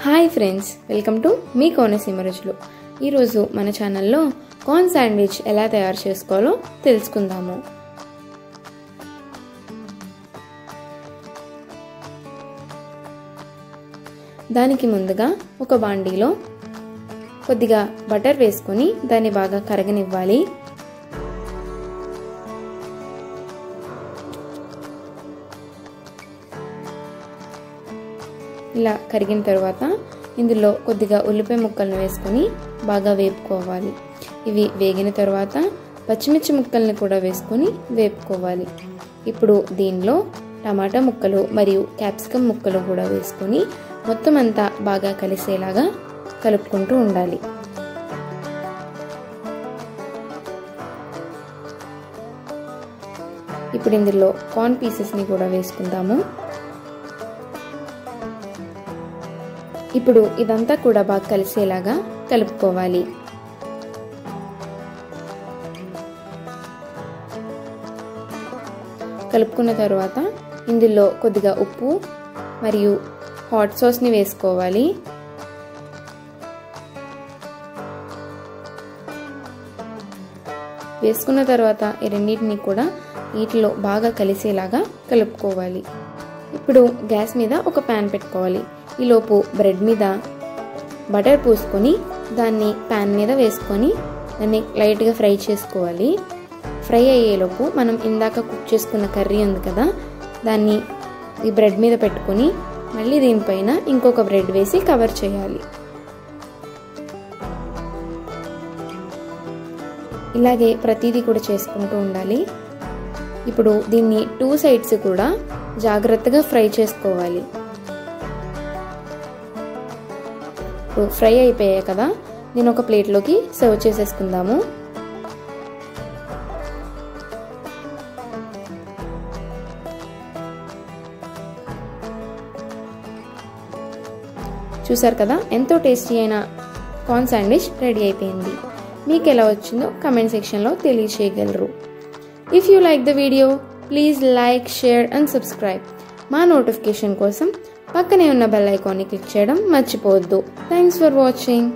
Hi friends, welcome to me Konaseema రుచులు. ఈరోజు మన ఛానల్లో కార్న్ శాండ్విచ్ ఎలా తయారు చేసుకోవాలో తెలుసుకుందాము. దానికి ముందుగా ఒక బాండీలో కొద్దిగా బటర్ వేసుకొని దాన్ని బాగా కరగనివ్వాలి. ఇలా కరిగిన తర్వాత ఇందులో కొద్దిగా ఉల్లిపాయ ముక్కలను వేసుకొని బాగా వేపుకోవాలి. ఇవి వేగిన తర్వాత పచ్చిమిర్చి ముక్కల్ని కూడా వేసుకొని వేపుకోవాలి. ఇప్పుడు దీనిలో టమాటా ముక్కలు మరియు క్యాప్సికమ్ ముక్కలు కూడా వేసుకొని మొత్తం అంతా బాగా కలిసేలాగా కలుపుకుంటూ ఉండాలి. ఇప్పుడు ఇందులో కార్న్ పీసెస్ని కూడా వేసుకుందాము. ఇప్పుడు ఇదంతా కూడా బాగా కలిసేలాగా కలుపుకోవాలి. కలుపుకున్న తర్వాత ఇందులో కొద్దిగా ఉప్పు మరియు హాట్ సాస్ని వేసుకోవాలి. వేసుకున్న తర్వాత ఈ రెండింటిని కూడా వీటిలో బాగా కలిసేలాగా కలుపుకోవాలి. ఇప్పుడు గ్యాస్ మీద ఒక ప్యాన్ పెట్టుకోవాలి. ఈలోపు బ్రెడ్ మీద బటర్ పూసుకొని దాన్ని ప్యాన్ మీద వేసుకొని దాన్ని లైట్గా ఫ్రై చేసుకోవాలి. ఫ్రై అయ్యేలోపు మనం ఇందాక కుక్ చేసుకున్న కర్రీ ఉంది కదా, దాన్ని ఈ బ్రెడ్ మీద పెట్టుకొని మళ్ళీ దీనిపైన ఇంకొక బ్రెడ్ వేసి కవర్ చేయాలి. ఇలాగే ప్రతిదీ కూడా చేసుకుంటూ ఉండాలి. ఇప్పుడు దీన్ని 2 సైడ్స్ కూడా జాగ్రత్తగా ఫ్రై చేసుకోవాలి. ఫ్రై అయిపోయాయి కదా, నేను ఒక ప్లేట్లోకి సర్వ్ చేసేసుకుందాము. చూసారు కదా, ఎంతో టేస్టీ అయిన కార్న్ శాండ్విచ్ రెడీ అయిపోయింది. మీకు ఎలా వచ్చిందో కమెంట్ సెక్షన్లో తెలియచేయగలరు. If you like the video please like, share and subscribe. మా నోటిఫికేషన్ కోసం పక్కనే ఉన్న బెల్ ఐకాన్ని క్లిక్ చేయడం మర్చిపోవద్దు. Thanks for watching.